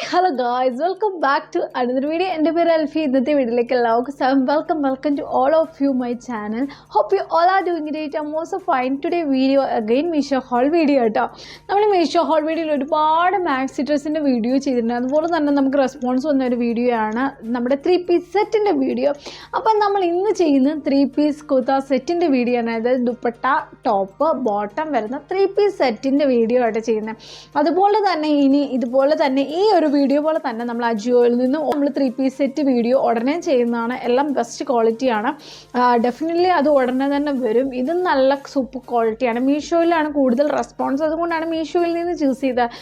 Hello guys, welcome back to another video. എൻ്റെ പേര് അൽഫി. ഇന്നത്തെ വീഡിയോയിലേക്ക് എല്ലാവർക്കും welcome to all of you my channel. Hope you all are doing great. I'm also fine. Today video again MEESHO haul video കേട്ടോ. നമ്മൾ MEESHO haul വീഡിയോയിൽ ഒരുപാട് maxi ഡ്രസ്സിൻ്റെ വീഡിയോ ചെയ്തിട്ടുണ്ട്. അതുപോലെ തന്നെ നമുക്ക് റെസ്പോൺസ് വന്ന ഒരു വീഡിയോ ആണ് നമ്മുടെ 3-piece സെറ്റിൻ്റെ വീഡിയോ. അപ്പം നമ്മൾ ഇന്ന് ചെയ്യുന്ന 3-piece കുർത്ത സെറ്റിൻ്റെ വീഡിയോ ആണ്. അതായത് ദുപ്പട്ട ടോപ്പ് ബോട്ടം വരുന്ന 3-piece സെറ്റിൻ്റെ വീഡിയോ ആയിട്ട് ചെയ്യുന്നത്. അതുപോലെ തന്നെ ഇനി ഇതുപോലെ തന്നെ ഈ ഒരു വീഡിയോ പോലെ തന്നെ നമ്മൾ അജിയോയിൽ നിന്ന് നമ്മൾ 3-piece സെറ്റ് വീഡിയോ ഉടനെ ചെയ്യുന്നതാണ്. എല്ലാം ബെസ്റ്റ് ക്വാളിറ്റിയാണ്. ഡെഫിനറ്റ്ലി അത് ഉടനെ തന്നെ വരും. ഇത് നല്ല സൂപ്പർ ക്വാളിറ്റിയാണ്. മീഷോയിലാണ് കൂടുതൽ റെസ്പോൺസ്. അതുകൊണ്ടാണ് മീഷോയിൽ നിന്ന് ചൂസ് ചെയ്തത്.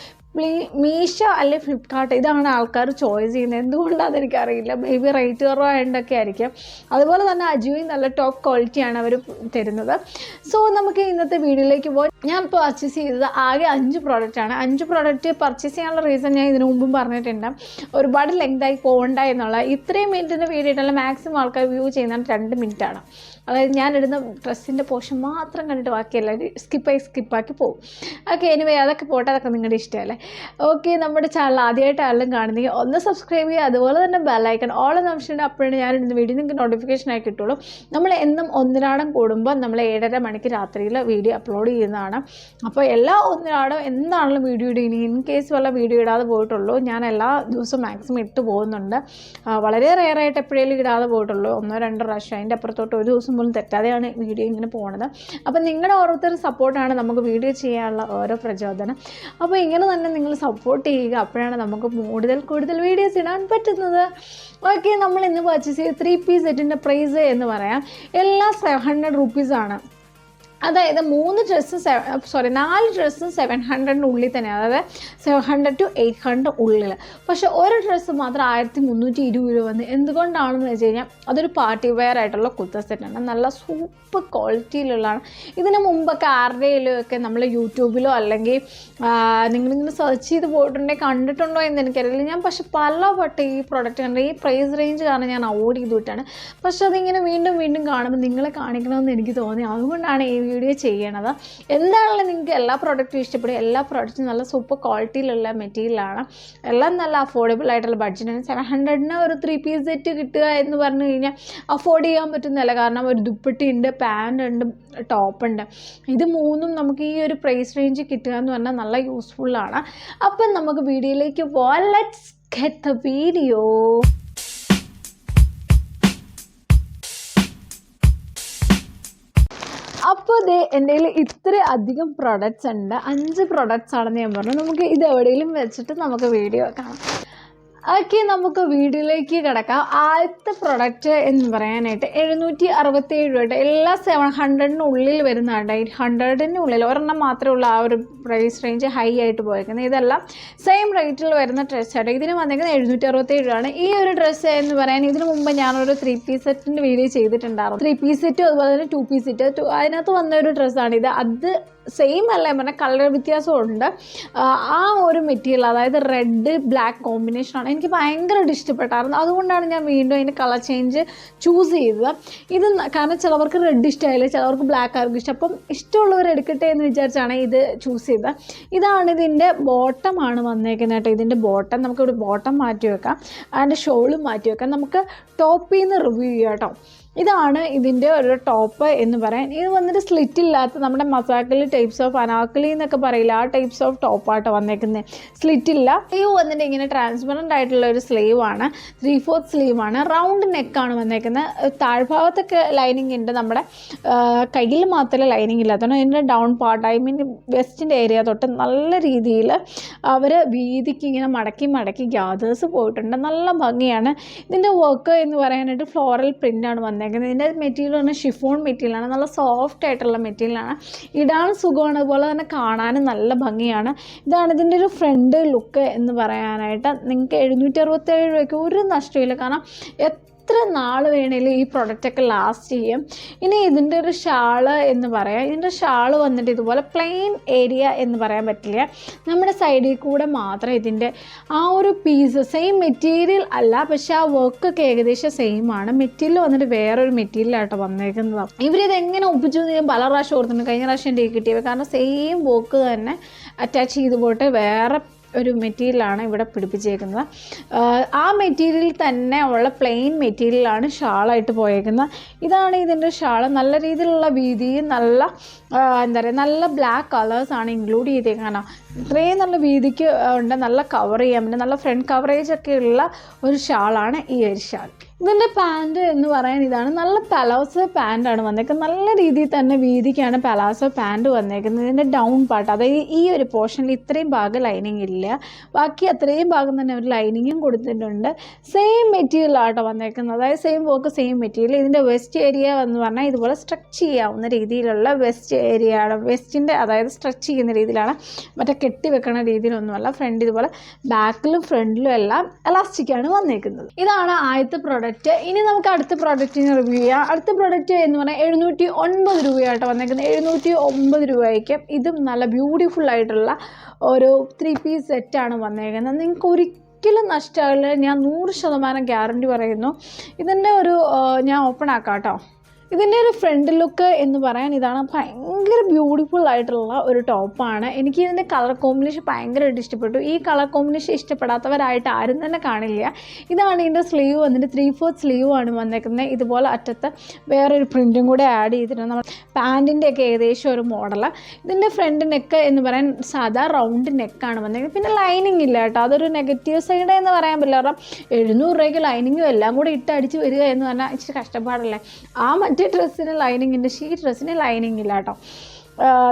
മീഷോ അല്ലെ ഫ്ലിപ്കാർട്ട് ഇതാണ് ആൾക്കാർ ചോയ്സ് ചെയ്യുന്നത്. എന്തുകൊണ്ടാണെന്ന് എനിക്കറിയില്ല. മേ ബി റേറ്റ് കുറവായതുകൊണ്ടൊക്കെ ആയിരിക്കും. അതുപോലെ തന്നെ അജിയോയിൽ നല്ല ടോപ്പ് ക്വാളിറ്റിയാണ് അവർ തരുന്നത്. സോ നമുക്ക് ഇന്നത്തെ വീഡിയോയിലേക്ക് പോയി. ഞാൻ പർച്ചേസ് ചെയ്തത് ആകെ 5 പ്രോഡക്റ്റാണ്. 5 പ്രോഡക്റ്റ് പർച്ചേസ് ചെയ്യാനുള്ള റീസൺ ഞാൻ ഇതിനു മുമ്പും പറഞ്ഞിട്ടുണ്ട്. ഒരുപാട് ലെങ്തായി പോകണ്ട എന്നുള്ള. ഇത്രയും മിനിറ്റിൻ്റെ വീഡിയോ ഇട്ടുള്ള മാക്സിമം ആൾക്കാർ വ്യൂ ചെയ്യുന്നത് 2 മിനിറ്റാണ്. അതായത് ഞാനിടുന്ന ഡ്രസ്സിൻ്റെ പോർഷൻ മാത്രം കണ്ടിട്ട് ബാക്കിയല്ല സ്കിപ്പാക്കി പോകും. ഓക്കെ, എനിവേ അതൊക്കെ പോട്ടെ, അതൊക്കെ നിങ്ങളുടെ ഇഷ്ടമല്ലേ. ഓക്കെ, നമ്മുടെ ചാനൽ ആദ്യമായിട്ട് ആരെങ്കിലും കാണുന്നെങ്കിൽ ഒന്ന് സബ്സ്ക്രൈബ് ചെയ്യുക. അതുപോലെ തന്നെ ബെല്ലൈക്കൺ ഓൾ എന്ന ഓപ്ഷൻ അപ്പോഴാണ് ഞാനിടുന്ന വീഡിയോ നിങ്ങൾക്ക് നോട്ടിഫിക്കേഷനായി കിട്ടുള്ളൂ. നമ്മൾ എന്നും ഒന്നിനാടം കൂടുമ്പോൾ നമ്മൾ 7:30 മണിക്ക് രാത്രിയിൽ വീഡിയോ അപ്ലോഡ് ചെയ്യുന്നതാണ്. അപ്പോൾ എല്ലാ ഒന്നിനാടും എന്താണെങ്കിലും വീഡിയോ ഇടുക. ഇൻ കേസ് വല്ല വീഡിയോ ഇടാതെ പോയിട്ടുള്ളൂ. ഞാൻ എല്ലാ ദിവസവും മാക്സിമം ഇട്ട് പോകുന്നുണ്ട്. വളരെ റെയറായിട്ട് എപ്പോഴേലും ഇടാതെ പോയിട്ടുള്ളൂ. 1-2 പ്രാവശ്യം. അതിൻ്റെ അപ്പുറത്തോട്ട് ഒരു ദിവസം പോലും തെറ്റാതെയാണ് വീഡിയോ ഇങ്ങനെ പോകുന്നത്. അപ്പോൾ നിങ്ങളുടെ ഓരോരുത്തരും സപ്പോർട്ടാണ് നമുക്ക് വീഡിയോ ചെയ്യാനുള്ള ഓരോ പ്രചോദനം. അപ്പോൾ ഇങ്ങനെ തന്നെ നിങ്ങൾ സപ്പോർട്ട് ചെയ്യുക. അപ്പോഴാണ് നമുക്ക് കൂടുതൽ വീഡിയോസ് ഇടാൻ പറ്റുന്നത്. ഓക്കെ, നമ്മൾ ഇന്ന് പർച്ചേസ് ചെയ്ത 3-piece സെറ്റിൻ്റെ പ്രൈസ് എന്ന് പറയാം എല്ലാം 700 rupees. അതായത് 4 ഡ്രസ്സും 700 ഉള്ളിൽ തന്നെയാണ്. അതായത് 700 to 800 ഉള്ളിൽ. പക്ഷേ ഒരു ഡ്രസ്സ് മാത്രം 1320 രൂപ വന്ന്. എന്തുകൊണ്ടാണെന്ന് വെച്ച് കഴിഞ്ഞാൽ അതൊരു പാർട്ടി വെയർ ആയിട്ടുള്ള കുർത്ത സെറ്റാണ്. നല്ല സൂപ്പർ ക്വാളിറ്റിയിലുള്ളതാണ്. ഇതിന് മുമ്പൊക്കെ ആരുടെയിലൊക്കെ നമ്മൾ യൂട്യൂബിലോ അല്ലെങ്കിൽ നിങ്ങളിങ്ങനെ സെർച്ച് ചെയ്ത് പോയിട്ടുണ്ടെങ്കിൽ കണ്ടിട്ടുണ്ടോ എന്ന് എനിക്കറിയില്ല. ഞാൻ പക്ഷെ പലവട്ടം ഈ പ്രോഡക്റ്റ് കണ്ട് ഈ പ്രൈസ് റേഞ്ച് കാരണം ഞാൻ അവോയ്ഡ് ചെയ്തിട്ടാണ്. പക്ഷെ അതിങ്ങനെ വീണ്ടും കാണുമ്പോൾ നിങ്ങളെ കാണിക്കണമെന്ന് എനിക്ക് തോന്നി. അതുകൊണ്ടാണ് ഈ വീഡിയോ ചെയ്യണത്. എന്താണെങ്കിലും നിങ്ങൾക്ക് എല്ലാ പ്രോഡക്റ്റും ഇഷ്ടപ്പെടും. എല്ലാ പ്രോഡക്റ്റും നല്ല സൂപ്പർ ക്വാളിറ്റിയിലുള്ള മെറ്റീരിയലാണ്. എല്ലാം നല്ല അഫോർഡബിൾ ആയിട്ടുള്ള ബഡ്ജറ്റാണ്. 700-ന് ഒരു 3-piece സെറ്റ് കിട്ടുക എന്ന് പറഞ്ഞു കഴിഞ്ഞാൽ അഫോർഡ് ചെയ്യാൻ പറ്റുന്നതല്ല. കാരണം ഒരു ദുപ്പട്ടയുണ്ട്, പാൻ്റ് ഉണ്ട്, ടോപ്പുണ്ട്. ഇത് 3ഉം നമുക്ക് ഈ ഒരു പ്രൈസ് റേഞ്ച് കിട്ടുക എന്ന് പറഞ്ഞാൽ നല്ല യൂസ്ഫുള്ളാണ്. അപ്പം നമുക്ക് വീഡിയോയിലേക്ക് പോവാം. Let's get the video. അപ്പോൾ എൻ്റെ കയ്യിൽ ഇത്ര അധികം പ്രൊഡക്ട്സ് ഉണ്ട്. 5 പ്രൊഡക്ട്സ് ആണെന്ന് ഞാൻ പറഞ്ഞു. നമുക്ക് ഇത് എവിടെയെങ്കിലും വെച്ചിട്ട് നമുക്ക് വീഡിയോ കാണാം. ഓക്കെ, നമുക്ക് വീഡിയോയിലേക്ക് കിടക്കാം. ആദ്യത്തെ പ്രൊഡക്റ്റ് എന്ന് പറയാനായിട്ട് 767 രൂപ. എല്ലാ 700-നുള്ളിൽ വരുന്നതാണ്. 800-നുള്ളിൽ ഒരെണ്ണം മാത്രമേ ഉള്ളൂ ആ ഒരു പ്രൈസ് റേഞ്ച് ഹൈ ആയിട്ട് പോയിരിക്കുന്നത്. ഇതെല്ലാം സെയിം റേറ്റിൽ വരുന്ന ഡ്രസ്സാണ്. ഇതിന് വന്നിരിക്കുന്നത് 767 രൂപയാണ്. ഈ ഒരു ഡ്രസ്സ് എന്ന് പറയാൻ ഇതിന് മുമ്പ് ഞാനൊരു 3-piece സെറ്റിൻ്റെ വീഡിയോ ചെയ്തിട്ടുണ്ടായിരുന്നു. 3-piece സെറ്റും അതുപോലെ തന്നെ 2-piece സെറ്റ്. അതിനകത്ത് വന്ന ഒരു ഡ്രസ്സാണിത്. അത് സെയിം അല്ല, പറഞ്ഞാൽ കളർ വ്യത്യാസമുണ്ട്. ആ ഒരു മെറ്റീരിയൽ, അതായത് റെഡ് ബ്ലാക്ക് കോമ്പിനേഷനാണ്. എനിക്ക് ഭയങ്കരമായിട്ട് ഇഷ്ടപ്പെട്ടായിരുന്നു. അതുകൊണ്ടാണ് ഞാൻ വീണ്ടും അതിൻ്റെ കളർ ചേഞ്ച് ചൂസ് ചെയ്തത്. ഇത് കാരണം ചിലവർക്ക് റെഡ് ഇഷ്ടമായില്ല, ചിലവർക്ക് ബ്ലാക്ക് ആർക്കും ഇഷ്ടം. അപ്പം ഇഷ്ടമുള്ളവർ എടുക്കട്ടെ എന്ന് വിചാരിച്ചാണ് ഇത് ചൂസ് ചെയ്തത്. ഇതാണ് ഇതിൻ്റെ ബോട്ടമാണ് വന്നേക്കുന്നത് കേട്ടോ. ഇതിൻ്റെ ബോട്ടം നമുക്കിവിടെ ബോട്ടം മാറ്റി വെക്കാം. അതിൻ്റെ ഷോളും മാറ്റി വെക്കാം. നമുക്ക് ടോപ്പിൽ നിന്ന് റിവ്യൂ ചെയ്യാം കേട്ടോ. ഇതാണ് ഇതിൻ്റെ ഒരു ടോപ്പ് എന്ന് പറയാൻ. ഇത് വന്നിട്ട് സ്ലിറ്റ് ഇല്ലാത്ത നമ്മുടെ മസാക്കലി ടൈപ്സ് ഓഫ് അനാക്കലി എന്നൊക്കെ പറയില്ല, ആ ടൈപ്സ് ഓഫ് ടോപ്പാട്ടോ വന്നേക്കുന്നത്. സ്ലിറ്റ് ഇല്ല. സ്ലീവ് വന്നിട്ട് ഇങ്ങനെ ട്രാൻസ്പെറൻ്റ് ആയിട്ടുള്ള ഒരു സ്ലീവാണ്. 3/4 സ്ലീവാണ്. റൗണ്ട് നെക്കാണ് വന്നേക്കുന്നത്. താഴ്ഭാഗത്തൊക്കെ ലൈനിങ് ഉണ്ട്. നമ്മുടെ കയ്യിൽ മാത്രമേ ലൈനിങ് ഇല്ലാത്തതാണ്. ഇതിൻ്റെ ഡൗൺ പാർട്ട്, ഐ മീൻ വെസ്റ്റിൻ്റെ ഏരിയ തൊട്ട് നല്ല രീതിയിൽ അവർ വീതിക്ക് ഇങ്ങനെ മടക്കി ഗ്യാദേഴ്സ് പോയിട്ടുണ്ട്. നല്ല ഭംഗിയാണ്. ഇതിൻ്റെ വർക്ക് എന്ന് പറയാനായിട്ട് ഫ്ലോറൽ പ്രിൻ്റാണ് വന്നേക്കുന്നത്. ഇതിൻ്റെ മെറ്റീരിയൽ പറഞ്ഞാൽ ഷിഫോൺ മെറ്റീരിയലാണ്. നല്ല സോഫ്റ്റ് ആയിട്ടുള്ള മെറ്റീരിയലാണ്. ഇടാൻ സുഖമാണ്, അതുപോലെ തന്നെ കാണാനും നല്ല ഭംഗിയാണ്. ഇതാണ് ഇതിൻ്റെ ഒരു ഫ്രണ്ട് ലുക്ക് എന്ന് പറയാനായിട്ട്. നിങ്ങൾക്ക് 767 രൂപയ്ക്ക് ഒരു നഷ്ടമില്ല. കാരണം എത്ര നാൾ വേണേലും ഈ പ്രൊഡക്റ്റൊക്കെ ലാസ്റ്റ് ചെയ്യും. ഇനി ഇതിൻ്റെ ഒരു ഷാള് എന്ന് പറയാം. ഇതിൻ്റെ ഷാള് വന്നിട്ട് ഇതുപോലെ പ്ലെയിൻ ഏരിയ എന്ന് പറയാൻ പറ്റില്ല. നമ്മുടെ സൈഡിൽ കൂടെ മാത്രം ഇതിൻ്റെ ആ ഒരു പീസ് സെയിം മെറ്റീരിയൽ അല്ല, പക്ഷേ ആ വർക്കൊക്കെ ഏകദേശം സെയിം ആണ്. മെറ്റീരിയൽ വന്നിട്ട് വേറൊരു മെറ്റീരിയലായിട്ട് വന്നേക്കുന്നതാണ്. ഇവരിത് എങ്ങനെ ഒപ്പിച്ചു എന്ന് ഞാൻ പല പ്രാവശ്യം ഓർത്തിട്ടുണ്ട്. കഴിഞ്ഞ പ്രാവശ്യം എൻ്റെ കിട്ടിയത് കാരണം സെയിം വർക്ക് തന്നെ അറ്റാച്ച് ചെയ്ത് പോയിട്ട് വേറെ ഒരു മെറ്റീരിയലാണ് ഇവിടെ പിടിപ്പിച്ചേക്കുന്നത്. ആ മെറ്റീരിയൽ തന്നെ ഉള്ള പ്ലെയിൻ മെറ്റീരിയലാണ് ഷാളായിട്ട് പോയേക്കുന്നത്. ഇതാണ് ഇതിൻ്റെ ഷാൾ. നല്ല രീതിയിലുള്ള വീതിയും നല്ല എന്താ പറയുക നല്ല ബ്ലാക്ക് കളേഴ്സാണ് ഇൻക്ലൂഡ് ചെയ്തേക്കുന്നത്. ഇത്രയും നല്ല വീതിക്ക് ഉണ്ട്, നല്ല കവർ ചെയ്യാൻ പറ്റും, നല്ല ഫ്രണ്ട് കവറേജ് ഒക്കെ ഉള്ള ഒരു ഷാളാണ് ഈ ഒരു ഷാൾ. ഇതിൻ്റെ പാൻറ്റ് എന്ന് പറയാൻ ഇതാണ്. നല്ല പലാസോ പാൻറ്റാണ് വന്നേക്കുന്നത്. നല്ല രീതിയിൽ തന്നെ വീതിക്കാണ് പലാസോ പാൻറ്റ് വന്നേക്കുന്നത്. ഇതിൻ്റെ ഡൗൺ പാർട്ട്, അതായത് ഈ ഒരു പോർഷനിൽ ഇത്രയും ഭാഗം ലൈനിങ് ഇല്ല, ബാക്കി അത്രയും ഭാഗം തന്നെ ഒരു ലൈനിങ്ങും കൊടുത്തിട്ടുണ്ട്. സെയിം മെറ്റീരിയൽ ആട്ടോ വന്നേക്കുന്നത്, അതായത് സെയിം വർക്ക് സെയിം മെറ്റീരിയൽ. ഇതിൻ്റെ വെസ്റ്റ് ഏരിയ എന്ന് പറഞ്ഞാൽ ഇതുപോലെ സ്ട്രെച്ച് ചെയ്യാവുന്ന രീതിയിലുള്ള വെസ്റ്റ് ഏരിയ ആണ്. വെസ്റ്റിൻ്റെ അതായത് സ്ട്രെച്ച് ചെയ്യുന്ന രീതിയിലാണ്, മറ്റേ കെട്ടി വെക്കുന്ന രീതിയിലൊന്നുമല്ല. ഫ്രണ്ട് ഇതുപോലെ ബാക്കിലും ഫ്രണ്ടിലും എല്ലാം എലാസ്റ്റിക്കാണ് വന്നേക്കുന്നത്. ഇതാണ് ആദ്യത്തെ പ്രോഡക്റ്റ്. ഇനി നമുക്ക് അടുത്ത പ്രോഡക്റ്റിന് റിവ്യൂ ചെയ്യാം. അടുത്ത പ്രോഡക്റ്റ് എന്ന് പറഞ്ഞാൽ 790 രൂപയായിട്ട് വന്നേക്കുന്നത്. 790 രൂപയ്ക്ക് ഇതും നല്ല ബ്യൂട്ടിഫുൾ ആയിട്ടുള്ള ഒരു 3 പീസ് സെറ്റാണ് വന്നേക്കുന്നത്. നിങ്ങൾക്ക് ഒരിക്കലും നഷ്ടമാകില്ല, ഞാൻ 100% ഗ്യാരണ്ടി പറയുന്നു. ഇതിൻ്റെ ഒരു ഞാൻ ഓപ്പൺ ആക്കാം കേട്ടോ. ഇതിൻ്റെ ഒരു ഫ്രണ്ട് ലുക്ക് എന്ന് പറയാൻ ഇതാണ്. ഭയങ്കര ബ്യൂട്ടിഫുൾ ആയിട്ടുള്ള ഒരു ടോപ്പാണ്. എനിക്ക് ഇതിൻ്റെ കളർ കോമ്പിനേഷൻ ഭയങ്കരമായിട്ട് ഇഷ്ടപ്പെട്ടു. ഈ കളർ കോമ്പിനേഷൻ ഇഷ്ടപ്പെടാത്തവരായിട്ട് ആരും തന്നെ കാണില്ല. ഇതാണ് ഇതിൻ്റെ സ്ലീവ് വന്നിട്ട് 3/4 സ്ലീവ് ആണ് വന്നേക്കുന്നത്. ഇതുപോലെ അറ്റത്ത് വേറൊരു പ്രിൻറ്റും കൂടെ ആഡ് ചെയ്തിട്ടുണ്ട്. നമ്മൾ പാൻറ്റിൻ്റെ ഒക്കെ ഏകദേശം ഒരു മോഡൽ. ഇതിൻ്റെ ഫ്രണ്ട് നെക്ക് എന്ന് പറയാൻ സാധാ റൗണ്ട് നെക്കാണ് വന്നേക്കുന്നത്. പിന്നെ ലൈനിങ് ഇല്ല കേട്ടോ, അതൊരു നെഗറ്റീവ് സൈഡ് എന്ന് പറയാൻ പറ്റില്ല. കാരണം 700 രൂപയ്ക്ക് ലൈനിങ്ങും എല്ലാം കൂടെ ഇട്ട് അടിച്ച് വരിക എന്ന് പറഞ്ഞാൽ ഇച്ചിരി കഷ്ടപ്പാടല്ലേ. ആ മറ്റേ ഡ്രസ്സിന് ലൈനിങ് ഉണ്ട്, ഈ ഡ്രസ്സിന് ലൈനിങ് ഇല്ല കേട്ടോ.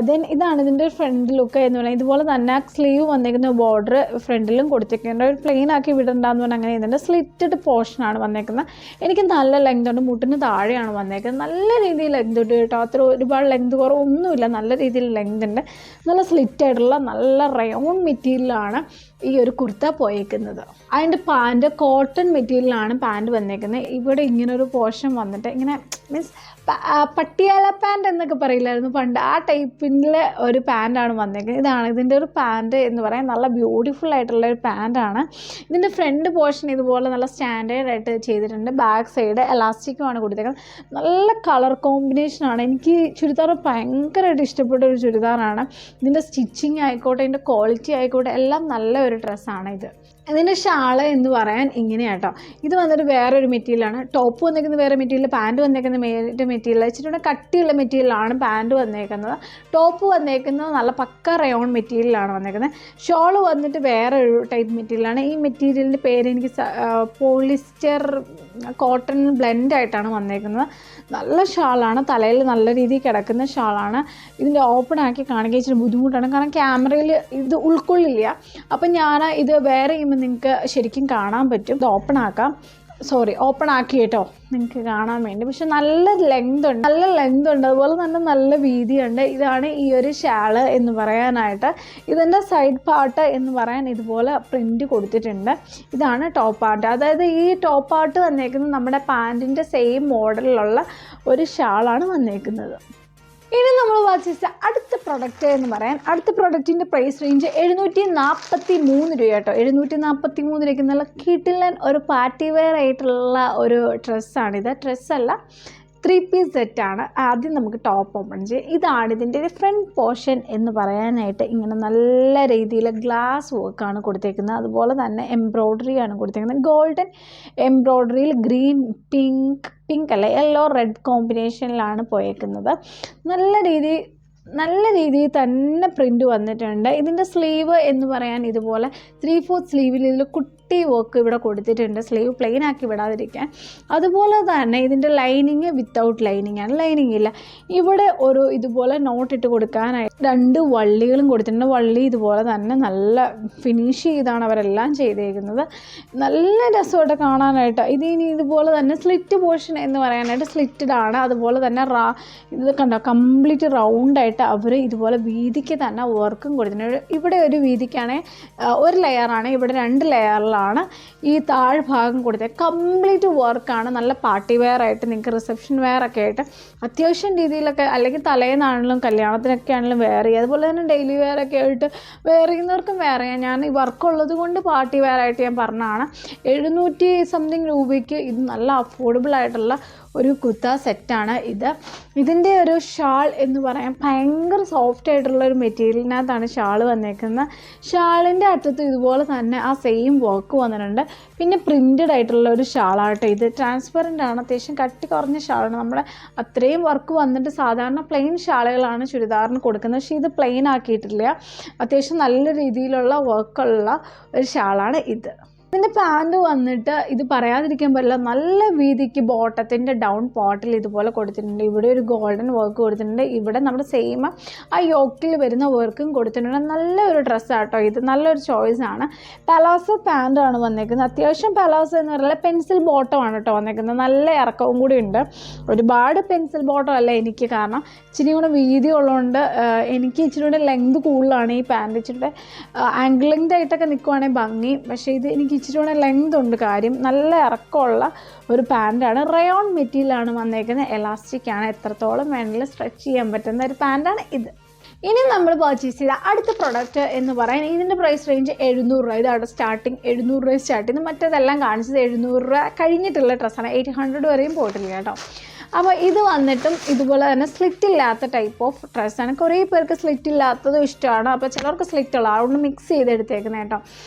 ദെൻ ഇതാണ് ഇതിൻ്റെ ഫ്രണ്ട് ലുക്ക് എന്ന് പറഞ്ഞാൽ. ഇതുപോലെ തന്നെ സ്ലീവ് വന്നേക്കുന്ന ബോർഡർ ഫ്രണ്ടിലും കൊടുത്തേക്കുന്നുണ്ട്. ഒരു പ്ലെയിൻ ആക്കി വിടണ്ടെന്ന് പറഞ്ഞാൽ അങ്ങനെ ഇതിൻ്റെ സ്ലിറ്റഡ് പോർഷനാണ് വന്നേക്കുന്നത്. എനിക്ക് നല്ല ലെങ്ത് ഉണ്ട്, മുട്ടിന് താഴെയാണ് വന്നേക്കുന്നത്. നല്ല രീതിയിൽ ലെങ്ത് ഉണ്ട് കേട്ടോ, അത്ര ഒരുപാട് ലെങ്ത് കുറവൊന്നുമില്ല, നല്ല രീതിയിൽ ലെങ്ത് ഉണ്ട്. നല്ല സ്ലിറ്റായിട്ടുള്ള നല്ല റയോൺ മെറ്റീരിയലാണ് ഈ ഒരു കുർത്ത പോയേക്കുന്നത്. അതിൻ്റെ പാൻറ്റ് കോട്ടൺ മെറ്റീരിയലാണ് പാൻറ്റ് വന്നേക്കുന്നത്. ഇവിടെ ഇങ്ങനൊരു പോർഷൻ വന്നിട്ട് ഇങ്ങനെ മീൻസ് പട്ടിയാല പാൻറ്റ് എന്നൊക്കെ പറയില്ലായിരുന്നു പണ്ട്, ആ ടൈപ്പിൻ്റെ ഒരു പാൻറ്റാണ് വന്നേക്കുന്നത്. ഇതാണ് ഇതിൻ്റെ ഒരു പാൻറ്റ് എന്ന് പറയാൻ. നല്ല ബ്യൂട്ടിഫുൾ ആയിട്ടുള്ള ഒരു പാൻറ്റാണ്. ഇതിൻ്റെ ഫ്രണ്ട് പോർഷൻ ഇതുപോലെ നല്ല സ്റ്റാൻഡേർഡ് ആയിട്ട് ചെയ്തിട്ടുണ്ട്. ബാക്ക് സൈഡ് എലാസ്റ്റിക്കുമാണ് കൊടുത്തേക്കുന്നത്. നല്ല കളർ കോമ്പിനേഷനാണ്. എനിക്ക് ചുരിദാർ ഭയങ്കരമായിട്ട് ഇഷ്ടപ്പെട്ട ഒരു ചുരിദാറാണ്. ഇതിൻ്റെ സ്റ്റിച്ചിങ് ആയിക്കോട്ടെ, ഇതിൻ്റെ ക്വാളിറ്റി ആയിക്കോട്ടെ, എല്ലാം നല്ല ഒരു ഡ്രസ്സാണ് ഇത്. ഇതിൻ്റെ ഷാള് എന്ന് പറയാൻ ഇങ്ങനെയാട്ടോ. ഇത് വന്നിട്ട് വേറൊരു മെറ്റീരിയലാണ്. ടോപ്പ് വന്നേക്കുന്നത് വേറെ മെറ്റീരിയൽ, പാൻറ്റ് വന്നേക്കുന്ന മെറ്റീരിയൽ വെച്ചിട്ട് കട്ടിയുള്ള മെറ്റീരിയലാണ് പാൻറ്റ് വന്നേക്കുന്നത്. ടോപ്പ് വന്നേക്കുന്നത് നല്ല പക്ക റയോൺ മെറ്റീരിയലാണ് വന്നേക്കുന്നത്. ഷോള് വന്നിട്ട് വേറൊരു ടൈപ്പ് മെറ്റീരിയലാണ്. ഈ മെറ്റീരിയലിൻ്റെ പേര് എനിക്ക് പോളിസ്റ്റർ കോട്ടൺ ബ്ലെൻഡായിട്ടാണ് വന്നേക്കുന്നത്. നല്ല ഷാളാണ്, തലയിൽ നല്ല രീതിയിൽ കിടക്കുന്ന ഷാളാണ്. ഇതിൻ്റെ ഓപ്പൺ ആക്കി കാണിക്കാൻ ഇച്ചിരി ബുദ്ധിമുട്ടാണ്, കാരണം ക്യാമറയിൽ ഇത് ഉൾക്കൊള്ളില്ല. അപ്പം ഞാൻ ഇത് വേറെ നിങ്ങൾക്ക് ശരിക്കും കാണാൻ പറ്റും. ഇത് ഓപ്പൺ ആക്കാം, ഓപ്പൺ ആക്കി കേട്ടോ നിങ്ങൾക്ക് കാണാൻ വേണ്ടി. പക്ഷെ നല്ല ലെങ്ത് ഉണ്ട്, അതുപോലെ തന്നെ നല്ല വീതിയുണ്ട്. ഇതാണ് ഈ ഒരു ഷാള് എന്ന് പറയാനായിട്ട്. ഇതിൻ്റെ സൈഡ് പാർട്ട് എന്ന് പറയാൻ ഇതുപോലെ പ്രിൻറ്റ് കൊടുത്തിട്ടുണ്ട്. ഇതാണ് ടോപ്പ് പാർട്ട്. അതായത് ഈ ടോപ്പ് പാർട്ട് വന്നേക്കുന്നത് നമ്മുടെ പാൻറ്റിൻ്റെ സെയിം മോഡലിലുള്ള ഒരു ഷാളാണ് വന്നേക്കുന്നത്. ഇനി നമ്മൾ വാച്ച് ചെയ്ത അടുത്ത പ്രൊഡക്റ്റ് എന്ന് പറയാൻ, അടുത്ത പ്രൊഡക്റ്റിൻ്റെ പ്രൈസ് റേഞ്ച് 743 രൂപ കേട്ടോ. 743 രൂപയ്ക്ക് നല്ല കിടിലൻ ഒരു പാർട്ടി വെയർ ആയിട്ടുള്ള ഒരു ഡ്രസ്സാണിത്. ഡ്രസ്സല്ല, 3 പീസ് സെറ്റാണ്. ആദ്യം നമുക്ക് ടോപ്പ് ഓപ്പൺ ചെയ്യാം. ഇതാണ് ഇതിൻ്റെ ഒരു ഫ്രണ്ട് പോർഷൻ എന്ന് പറയാനായിട്ട്. ഇങ്ങനെ നല്ല രീതിയിൽ ഗ്ലാസ് വർക്കാണ് കൊടുത്തേക്കുന്നത്. അതുപോലെ തന്നെ എംബ്രോയ്ഡറിയാണ് കൊടുത്തേക്കുന്നത്. ഗോൾഡൻ എംബ്രോയ്ഡറിയിൽ ഗ്രീൻ പിങ്ക് അല്ല യെല്ലോ റെഡ് കോമ്പിനേഷനിലാണ് പോയേക്കുന്നത്. നല്ല രീതിയിൽ തന്നെ പ്രിൻറ്റ് വന്നിട്ടുണ്ട്. ഇതിൻ്റെ സ്ലീവ് എന്ന് പറയാൻ ഇതുപോലെ 3/4 സ്ലീവിൽ ഇതിൽ കുട്ടി വർക്ക് ഇവിടെ കൊടുത്തിട്ടുണ്ട്, സ്ലീവ് പ്ലെയിൻ ആക്കി വിടാതിരിക്കാൻ. അതുപോലെ തന്നെ ഇതിൻ്റെ ലൈനിങ് വിത്തൗട്ട് ലൈനിങ് ആണ്, ലൈനിങ് ഇല്ല. ഇവിടെ ഒരു ഇതുപോലെ നോട്ടിട്ട് കൊടുക്കാനായി 2 വള്ളികളും കൊടുത്തിട്ടുണ്ട്. വള്ളി ഇതുപോലെ തന്നെ നല്ല ഫിനിഷ് ചെയ്താണ് അവരെല്ലാം ചെയ്തേക്കുന്നത്. നല്ല രസമായിട്ട് കാണാനായിട്ട്. ഇതിനി ഇതുപോലെ തന്നെ സ്ലിറ്റ് പോർഷൻ എന്ന് പറയാനായിട്ട് സ്ലിറ്റഡ് ആണ്. അതുപോലെ തന്നെ ഇത് കണ്ടോ കംപ്ലീറ്റ് റൗണ്ടായിട്ട് അവർ ഇതുപോലെ വീതിക്ക് തന്നെ വർക്കും കൊടുത്തിട്ടുണ്ട്. ഇവിടെ ഒരു വീതിക്കാണെങ്കിൽ 1 ലെയറാണ്, ഇവിടെ 2 ലെയറിലാണ് ഈ താഴ്ഭാഗം കൊടുത്തത്. കംപ്ലീറ്റ് വർക്കാണ്. നല്ല പാർട്ടി വെയർ ആയിട്ട് നിങ്ങൾക്ക് റിസപ്ഷൻ വെയർ ഒക്കെ ആയിട്ട് അത്യാവശ്യം രീതിയിലൊക്കെ, അല്ലെങ്കിൽ തലേന്നാണെങ്കിലും കല്യാണത്തിനൊക്കെ ആണെങ്കിലും വെയർ ചെയ്യുക. അതുപോലെ തന്നെ ഡെയിലി വെയർ ഒക്കെ ആയിട്ട് വെയർ ചെയ്യുന്നവർക്കും വെയർ ചെയ്യാം. ഞാൻ ഈ വർക്കുള്ളത് കൊണ്ട് പാർട്ടി വെയർ ആയിട്ട് ഞാൻ പറഞ്ഞതാണ്. 700 സംതിങ് രൂപയ്ക്ക് ഇത് നല്ല അഫോർഡബിൾ ആയിട്ടുള്ള ഒരു കുർത്ത സെറ്റാണ് ഇത്. ഇതിൻ്റെ ഒരു ഷാൾ എന്ന് പറയാൻ ഭയങ്കര സോഫ്റ്റ് ആയിട്ടുള്ള ഒരു മെറ്റീരിയലിനകത്താണ് ഷാൾ വന്നേക്കുന്നത്. ഷാളിൻ്റെ അറ്റത്ത് ഇതുപോലെ തന്നെ ആ സെയിം വർക്ക് വന്നിട്ടുണ്ട്. പിന്നെ പ്രിൻറ്റഡ് ആയിട്ടുള്ള ഒരു ഷാളാട്ടോ ഇത്. ട്രാൻസ്പെറൻ്റ് ആണ്, അത്യാവശ്യം കട്ടി കുറഞ്ഞ ഷാളാണ്. നമ്മുടെ അത്രയും വർക്ക് വന്നിട്ട് സാധാരണ പ്ലെയിൻ ഷാളുകളാണ് ചുരിദാറിന് കൊടുക്കുന്നത്, പക്ഷേ ഇത് പ്ലെയിൻ ആക്കിയിട്ടില്ല. അത്യാവശ്യം നല്ല രീതിയിലുള്ള വർക്കുള്ള ഒരു ഷാളാണ് ഇത്. ഇതിൻ്റെ പാൻറ് വന്നിട്ട് ഇത് പറയാതിരിക്കാൻ പറ്റില്ല, നല്ല വീതിക്ക് ബോട്ടത്തിൻ്റെ ഡൗൺ പോർട്ടിൽ ഇതുപോലെ കൊടുത്തിട്ടുണ്ട്. ഇവിടെ ഒരു ഗോൾഡൻ വർക്ക് കൊടുത്തിട്ടുണ്ട്. ഇവിടെ നമ്മുടെ സെയിം ആ യോക്കിൽ വരുന്ന വർക്കും കൊടുത്തിട്ടുണ്ട്. നല്ലൊരു ഡ്രസ്സാട്ടോ ഇത്, നല്ലൊരു ചോയ്സാണ്. പലാസോ പാൻറ്റാണ് വന്നേക്കുന്നത്. അത്യാവശ്യം പലാസോ എന്ന് പറയുന്നത് പെൻസിൽ ബോട്ടമാണ് കേട്ടോ വന്നേക്കുന്നത്. നല്ല ഇറക്കവും കൂടി ഉണ്ട്. ഒരുപാട് പെൻസിൽ ബോട്ടം അല്ല എനിക്ക്, കാരണം ഇച്ചിരി കൂടെ വീതി ഉള്ളതുകൊണ്ട് എനിക്ക് ഇച്ചിരി കൂടെ ലെങ്ത് കൂടുതലാണ് ഈ പാൻറ്റ്. ഇച്ചിരി ആംഗിൾ ലെങ്ത് ആയിട്ടൊക്കെ നിൽക്കുവാണെങ്കിൽ ഭംഗി, പക്ഷേ ഇത് എനിക്ക് ഇച്ചിരി കൂടെ ലെങ്ത് ഉണ്ട്. കാര്യം നല്ല ഇറക്കമുള്ള ഒരു പാൻറ്റാണ്. റയോൺ മെറ്റീരിയലാണ് വന്നേക്കുന്നത്. എലാസ്റ്റിക് ആണ്, എത്രത്തോളം വേണമെങ്കിലും സ്ട്രെച്ച് ചെയ്യാൻ പറ്റുന്ന ഒരു പാൻറ്റാണ് ഇത്. ഇനി നമ്മൾ പർച്ചേസ് ചെയ്ത അടുത്ത പ്രൊഡക്റ്റ് എന്ന് പറയാൻ ഇതിൻ്റെ പ്രൈസ് റേഞ്ച് 700 രൂപ. ഇതവിടെ സ്റ്റാർട്ടിങ് 700 രൂപ സ്റ്റാർട്ട് ചെയ്യുന്നത്. മറ്റേതെല്ലാം കാണിച്ചത് 700 രൂപ കഴിഞ്ഞിട്ടുള്ള ഡ്രസ്സാണ്. 800 വരെയും പോയിട്ടില്ല കേട്ടോ. അപ്പോൾ ഇത് വന്നിട്ടും ഇതുപോലെ തന്നെ സ്ലിറ്റ് ഇല്ലാത്ത ടൈപ്പ് ഓഫ് ഡ്രസ്സാണ്. കുറേ പേർക്ക് സ്ലിറ്റ് ഇല്ലാത്തതും ഇഷ്ടമാണ്, അപ്പോൾ ചിലർക്ക് സ്ലിറ്റ് ഉള്ള അതുകൊണ്ട് മിക്സ് ചെയ്തെടുത്തേക്കുന്നത് കേട്ടോ.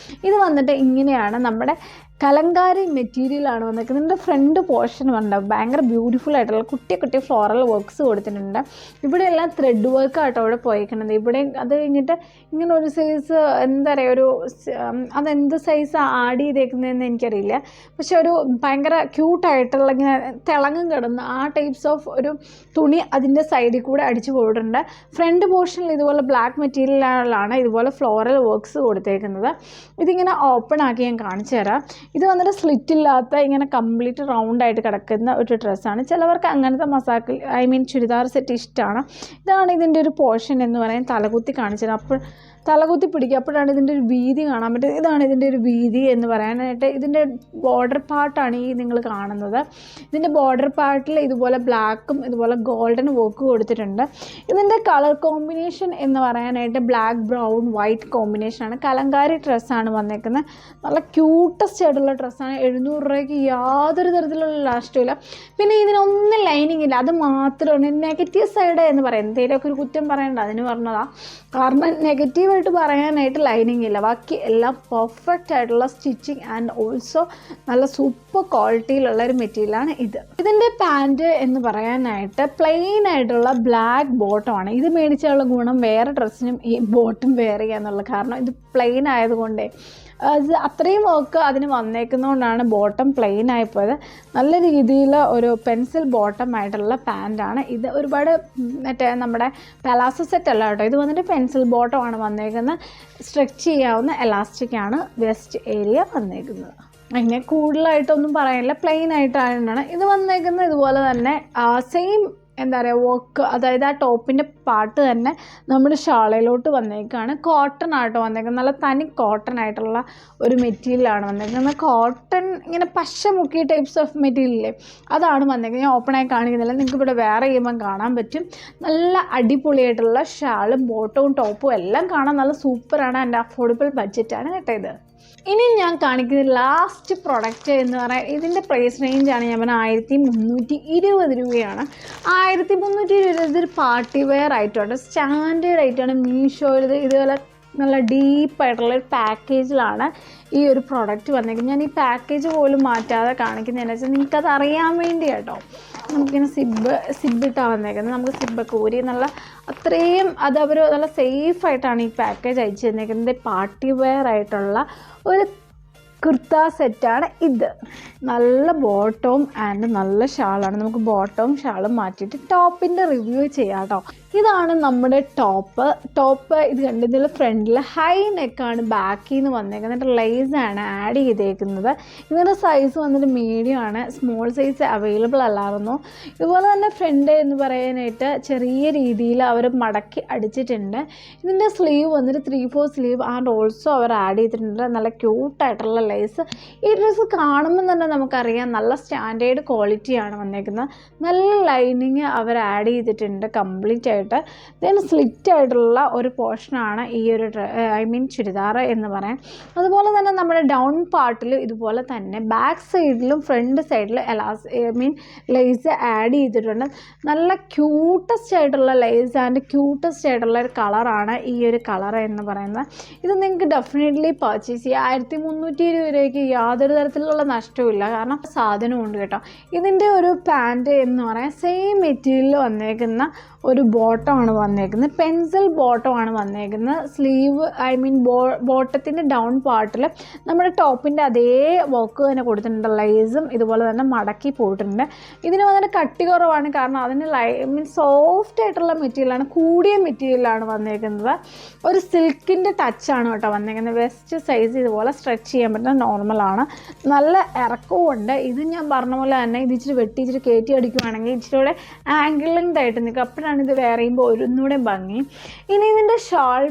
ഇത് വന്നിട്ട് ഇങ്ങനെയാണ്, നമ്മുടെ കലങ്കാരി മെറ്റീരിയലാണ് വന്നിരിക്കുന്നത്. ഇതിൻ്റെ ഫ്രണ്ട് പോർഷൻ ഉണ്ട്, ഭയങ്കര ബ്യൂട്ടിഫുൾ ആയിട്ടുള്ള കുട്ടി കുട്ടി ഫ്ലോറൽ വർക്ക്സ് കൊടുത്തിട്ടുണ്ട്. ഇവിടെ എല്ലാം ത്രെഡ് വർക്കായിട്ടോ ഇവിടെ പോയിരിക്കുന്നത്. ഇവിടെ അത് കഴിഞ്ഞിട്ട് ഇങ്ങനെ ഒരു സൈസ് എന്താ പറയുക, ഒരു അതെന്ത് സൈസ് ആഡ് ചെയ്തേക്കുന്നതെന്ന് എനിക്കറിയില്ല, പക്ഷെ ഒരു ഭയങ്കര ക്യൂട്ടായിട്ടുള്ള ഇങ്ങനെ തിളങ്ങും കിടന്ന് ആ ടൈപ്സ് ഓഫ് ഒരു തുണി അതിൻ്റെ സൈഡിൽ കൂടെ അടിച്ചു പോയിട്ടുണ്ട്. ഫ്രണ്ട് പോർഷനിൽ ഇതുപോലെ ബ്ലാക്ക് മെറ്റീരിയലാണ് ഇതുപോലെ ഫ്ലോറൽ വർക്ക്സ് കൊടുത്തേക്കുന്നത്. ഇതിങ്ങനെ ഓപ്പൺ ആക്കി ഞാൻ കാണിച്ചു തരാം. ഇത് വന്നിട്ട് സ്ലിറ്റ് ഇല്ലാത്ത ഇങ്ങനെ കംപ്ലീറ്റ് റൗണ്ടായിട്ട് കിടക്കുന്ന ഒരു ഡ്രസ്സാണ്. ചിലവർക്ക് അങ്ങനത്തെ ചുരിദാർ സെറ്റ് ഇഷ്ടമാണ്. ഇതാണ് ഇതിൻ്റെ ഒരു പോർഷൻ എന്ന് പറയാൻ. തലകുത്തി കാണിച്ചത്, അപ്പോൾ തലകുത്തി പിടിക്കുക, അപ്പോഴാണ് ഇതിൻ്റെ ഒരു വീതി കാണാൻ പറ്റും. ഇതാണ് ഇതിൻ്റെ ഒരു വീതി എന്ന് പറയാനായിട്ട്. ഇതിൻ്റെ ബോർഡർ പാർട്ടാണ് ഈ നിങ്ങൾ കാണുന്നത്. ഇതിൻ്റെ ബോർഡർ പാർട്ടിൽ ഇതുപോലെ ബ്ലാക്കും ഇതുപോലെ ഗോൾഡൻ വർക്ക് കൊടുത്തിട്ടുണ്ട്. ഇതിൻ്റെ കളർ കോമ്പിനേഷൻ എന്ന് പറയാനായിട്ട് ബ്ലാക്ക് ബ്രൗൺ വൈറ്റ് കോമ്പിനേഷനാണ്. കലങ്കാരി ഡ്രസ്സാണ് വന്നേക്കുന്നത്. നല്ല ക്യൂട്ടസ്റ്റ് ആയിട്ടുള്ള ഡ്രസ്സാണ്. 700 രൂപയ്ക്ക് യാതൊരു തരത്തിലുള്ള ലാസ്റ്റും ഇല്ല. പിന്നെ ഇതിനൊന്നും ലൈനിങ് ഇല്ല, അത് മാത്രമാണ് നെഗറ്റീവ് സൈഡ് എന്ന് പറയുന്നത്. എന്തെങ്കിലുമൊക്കെ ഒരു കുറ്റം പറയേണ്ട അതിന് പറഞ്ഞതാണ്. കാരണം നെഗറ്റീവായിട്ട് പറയാനായിട്ട് ലൈനിങ് ഇല്ല, ബാക്കി എല്ലാം പെർഫെക്റ്റ് ആയിട്ടുള്ള സ്റ്റിച്ചിങ് ആൻഡ് ഓൾസോ നല്ല സൂപ്പർ ക്വാളിറ്റിയിലുള്ള ഒരു മെറ്റീരിയലാണ് ഇത്. ഇതിൻ്റെ പാൻറ്റ് എന്ന് പറയാനായിട്ട് പ്ലെയിൻ ആയിട്ടുള്ള ബ്ലാക്ക് ബോട്ടമാണ്. ഇത് മേടിച്ചുള്ള ഗുണം വേറെ ഡ്രസ്സിനും ഈ ബോട്ടം വെയർ ചെയ്യാന്നുള്ള, കാരണം ഇത് പ്ലെയിൻ ആയതുകൊണ്ടേ അത് അത്രയും വർക്ക് അതിന് വന്നേക്കുന്നതുകൊണ്ടാണ് ബോട്ടം പ്ലെയിൻ ആയിപ്പോയത്. നല്ല രീതിയിൽ ഒരു പെൻസിൽ ബോട്ടം ആയിട്ടുള്ള പാൻറ്റാണ് ഇത്. ഒരുപാട് മറ്റേ നമ്മുടെ പലാസോ സെറ്റ് അല്ല കേട്ടോ, ഇത് വന്നിട്ട് പെൻസിൽ ബോട്ടമാണ് വന്നേക്കുന്നത്. സ്ട്രെച്ച് ചെയ്യാവുന്ന എലാസ്റ്റിക്കാണ് വെസ്റ്റ് ഏരിയ വന്നേക്കുന്നത്. അങ്ങനെ കൂടുതലായിട്ടൊന്നും പറയാനില്ല, പ്ലെയിൻ ആയിട്ടാണ് ഇത് വന്നേക്കുന്നത്. ഇതുപോലെ തന്നെ സെയിം എന്താ പറയുക വർക്ക്, അതായത് ആ ടോപ്പിൻ്റെ പാർട്ട് തന്നെ നമ്മുടെ ഷാളയിലോട്ട് വന്നേക്കാണ്. കോട്ടൺ ആട്ടോ വന്നേക്കുന്നത്. നല്ല തനി കോട്ടൺ ആയിട്ടുള്ള ഒരു മെറ്റീരിയലാണ് വന്നേക്കുന്നത്. കോട്ടൺ ഇങ്ങനെ പശ മുക്കിയ ടൈപ്സ് ഓഫ് മെറ്റീരിയലില്ലേ, അതാണ് വന്നേക്കുന്നത്. ഞാൻ ഓപ്പണായി കാണിക്കുന്നില്ല, നിങ്ങൾക്ക് ഇവിടെ വേറെ ചെയ്യുമ്പം കാണാൻ പറ്റും. നല്ല അടിപൊളിയായിട്ടുള്ള ഷാളും ബോട്ടവും ടോപ്പും എല്ലാം കാണാൻ നല്ല സൂപ്പറാണ്. എൻ്റെ അഫോർഡബിൾ ബഡ്ജറ്റാണ് കേട്ടോ ഇത്. ഇനി ഞാൻ കാണിക്കുന്ന ലാസ്റ്റ് പ്രൊഡക്റ്റ് എന്ന് പറയാൻ ഇതിൻ്റെ പ്രൈസ് റേഞ്ചാണ് ഞാൻ പറഞ്ഞാൽ 1320 രൂപയാണ്. 1320 ഇതൊരു പാർട്ടി വെയർ ആയിട്ടുണ്ട്, സ്റ്റാൻഡേർഡ് ആയിട്ടാണ് മീഷോയിൽ ഇതുപോലെ നല്ല ഡീപ്പായിട്ടുള്ളൊരു പാക്കേജിലാണ് ഈ ഒരു പ്രൊഡക്റ്റ് വന്നേക്കുന്നത്. ഞാൻ ഈ പാക്കേജ് പോലും മാറ്റാതെ കാണിക്കുന്നതെന്ന് വെച്ചാൽ നിങ്ങൾക്കത് അറിയാൻ വേണ്ടി കേട്ടോ. നമുക്കിങ്ങനെ സിബിട്ടാണ് വന്നേക്കുന്നത്. നമുക്ക് സിബൊക്കെ ഊരി നല്ല അത്രയും അത് അവർ നല്ല സേഫായിട്ടാണ് ഈ പാക്കേജ് അയച്ചു തന്നേക്കുന്നത്. പാർട്ടി വെയർ ആയിട്ടുള്ള ഒരു കുർത്ത സെറ്റാണ് ഇത്. നല്ല ബോട്ടവും ആൻഡ് നല്ല ഷാളാണ്. നമുക്ക് ബോട്ടവും ഷാളും മാറ്റിയിട്ട് ടോപ്പിൻ്റെ റിവ്യൂ ചെയ്യാം കേട്ടോ. ഇതാണ് നമ്മുടെ ടോപ്പ്. ഇത് കണ്ടതിൽ ഫ്രണ്ടിൽ ഹൈ നെക്കാണ്, ബാക്കിൽ നിന്ന് വന്നേക്കുന്നത്. എന്നിട്ട് ലേസാണ് ആഡ് ചെയ്തേക്കുന്നത്. ഇതിൻ്റെ സൈസ് വന്നിട്ട് മീഡിയം ആണ്, സ്മോൾ സൈസ് അവൈലബിൾ അല്ലായിരുന്നു. ഇതുപോലെ തന്നെ ഫ്രണ്ട് എന്ന് പറയാനായിട്ട് ചെറിയ രീതിയിൽ അവർ മടക്കി അടിച്ചിട്ടുണ്ട്. ഇതിൻ്റെ സ്ലീവ് വന്നിട്ട് 3/4 സ്ലീവ് ആൻഡ് ഓൾസോ അവർ ആഡ് ചെയ്തിട്ടുണ്ട്. നല്ല ക്യൂട്ടായിട്ടുള്ള ലേസ്. ഈ ഡ്രസ്സ് കാണുമ്പോൾ തന്നെ നമുക്കറിയാം നല്ല സ്റ്റാൻഡേർഡ് ക്വാളിറ്റിയാണ് വന്നേക്കുന്നത്. നല്ല ലൈനിങ് അവർ ആഡ് ചെയ്തിട്ടുണ്ട് കംപ്ലീറ്റ് ആയിട്ട്. കൊടുത്തിട്ട് ദെൻ സ്ലിറ്റ് ആയിട്ടുള്ള ഒരു പോർഷനാണ് ഈ ഒരു ചുരിദാർ എന്ന് പറയാം. അതുപോലെ തന്നെ നമ്മുടെ ഡൗൺ പാർട്ടിൽ ഇതുപോലെ തന്നെ ബാക്ക് സൈഡിലും ഫ്രണ്ട് സൈഡിലും ലേസ് ആഡ് ചെയ്തിട്ടുണ്ട്. നല്ല ക്യൂട്ടസ്റ്റ് ആയിട്ടുള്ള ലേസ് ആൻഡ് ക്യൂട്ടസ്റ്റ് ആയിട്ടുള്ള ഒരു കളറാണ് ഈ ഒരു കളർ എന്ന് പറയുന്നത്. ഇത് നിങ്ങൾക്ക് ഡെഫിനറ്റ്ലി പർച്ചേസ് ചെയ്യാം. 1320 രൂപയ്ക്ക് യാതൊരു തരത്തിലുള്ള നഷ്ടവുമില്ല. കാരണം സാധനമുണ്ട് കേട്ടോ. ഇതിൻ്റെ ഒരു പാൻറ്റ് എന്ന് പറയാൻ സെയിം മെറ്റീരിയൽ വന്നേക്കുന്ന ഒരു ബോട്ടമാണ് വന്നേക്കുന്നത്. പെൻസിൽ ബോട്ടമാണ് വന്നേക്കുന്നത്. സ്ലീവ് ബോട്ടത്തിൻ്റെ ഡൗൺ പാർട്ടിൽ നമ്മുടെ ടോപ്പിൻ്റെ അതേ വർക്ക് തന്നെ കൊടുത്തിട്ടുണ്ട്. ലൈസും ഇതുപോലെ തന്നെ മടക്കി പോയിട്ടുണ്ട്. ഇതിന് വന്നിട്ട് കട്ടി കുറവാണ്. കാരണം അതിന് സോഫ്റ്റ് ആയിട്ടുള്ള മെറ്റീരിയലാണ്, കൂടിയ മെറ്റീരിയലാണ് വന്നേക്കുന്നത്. ഒരു സിൽക്കിൻ്റെ ടച്ചാണ് കേട്ടോ വന്നേക്കുന്നത്. വെസ്റ്റ് സൈസ് ഇതുപോലെ സ്ട്രെച്ച് ചെയ്യാൻ പറ്റുന്ന നോർമലാണ്. നല്ല ഇറക്കവും ഉണ്ട്. ഇത് ഞാൻ പറഞ്ഞ പോലെ തന്നെ ഇത് ഇച്ചിരി വെട്ടി ഇച്ചിരി കയറ്റി അടിക്കുവാണെങ്കിൽ ഇച്ചിരി കൂടെ ആംഗിളിംഗ് ആയിട്ട് നിൽക്കും. അപ്പോഴാണ് ഇത് വേറെ ചെയ്യുമ്പോൾ ഒന്നുകൂടെ ഭംഗി. ഇനി ഇതിൻ്റെ ഷാൾ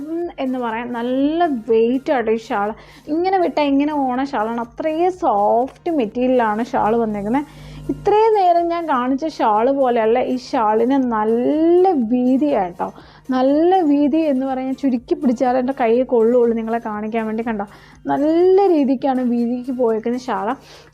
എന്ന് പറയാൻ നല്ല വെയിറ്റ് ആട്ടോ ഈ ഷാൾ. ഇങ്ങനെ വിട്ടാൽ ഇങ്ങനെ ഓണ ഷാളാണ്. അത്രയും സോഫ്റ്റ് മെറ്റീരിയലാണ് ഷാൾ വന്നേക്കുന്നത്. ഇത്രയും നേരം ഞാൻ കാണിച്ച ഷാൾ പോലെയല്ല ഈ ഷാളിന് നല്ല വീതിയാട്ടോ. നല്ല വീതി എന്ന് പറഞ്ഞാൽ ചുരുക്കി പിടിച്ചാൽ എൻ്റെ കയ്യിൽ കൊള്ളുള്ളൂ. നിങ്ങളെ കാണിക്കാൻ വേണ്ടി കണ്ടോ, നല്ല രീതിക്കാണ് വീതിക്ക് പോയേക്കുന്ന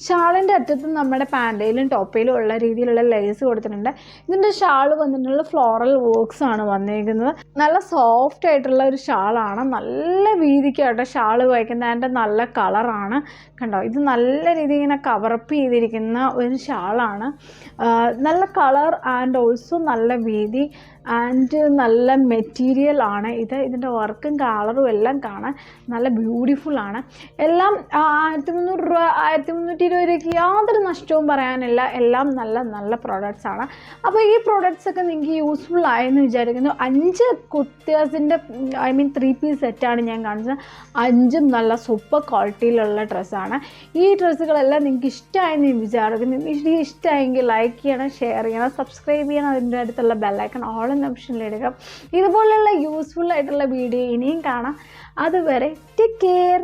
ഷാളിൻ്റെ അറ്റത്ത് നമ്മുടെ പാൻറ്റയിലും ടോപ്പയിലും ഉള്ള രീതിയിലുള്ള ലേസ് കൊടുത്തിട്ടുണ്ട്. ഇതിൻ്റെ ഷാൾ വന്നിട്ടുള്ള ഫ്ലോറൽ വർക്ക്സ് ആണ് വന്നേക്കുന്നത്. നല്ല സോഫ്റ്റ് ആയിട്ടുള്ള ഒരു ഷാളാണ്. നല്ല വീതിക്കായിട്ട് ഷാൾ വയ്ക്കുന്നത്. അതിൻ്റെ നല്ല കളറാണ് കണ്ടോ. ഇത് നല്ല രീതിയിൽ ഇങ്ങനെ കവറപ്പ് ചെയ്തിരിക്കുന്ന ഒരു ഷാളാണ്. നല്ല കളർ ആൻഡ് ഓൾസോ നല്ല വീതി ആൻഡ് നല്ല മെറ്റീരിയൽ ആണ് ഇത്. ഇതിൻ്റെ വർക്കും കളറും എല്ലാം കാണാൻ നല്ല ബ്യൂട്ടിഫുള്ളാണ്. എല്ലാം 1300 രൂപ 1320 രൂപയ്ക്ക് യാതൊരു നഷ്ടവും പറയാനില്ല. എല്ലാം നല്ല നല്ല പ്രോഡക്റ്റ്സ് ആണ്. അപ്പോൾ ഈ പ്രോഡക്റ്റ്സ് ഒക്കെ നിങ്ങൾക്ക് യൂസ്ഫുൾ ആയെന്ന് വിചാരിക്കുന്നു. 5 കുർത്തിയാസിൻ്റെ 3 പീസ് സെറ്റാണ് ഞാൻ കാണിച്ചത്. 5ഉം നല്ല സൂപ്പർ ക്വാളിറ്റിയിലുള്ള ഡ്രസ്സാണ്. ഈ ഡ്രസ്സുകളെല്ലാം നിങ്ങൾക്ക് ഇഷ്ടമായെന്ന് ഞാൻ വിചാരിക്കുന്നു. നിങ്ങൾക്ക് ഇഷ്ടമായെങ്കിൽ ലൈക്ക് ചെയ്യണം, ഷെയർ ചെയ്യണം, സബ്സ്ക്രൈബ് ചെയ്യണം. അതിൻ്റെ അടുത്തുള്ള ബെല്ലൈക്കൺ ഓൾ എന്ന ഓപ്ഷനിലിടുക. ഇതുപോലുള്ള യൂസ്ഫുൾ ആയിട്ടുള്ള വീഡിയോ ഇനിയും കാണാം. അതുവരെ ടേക്ക് കെയർ.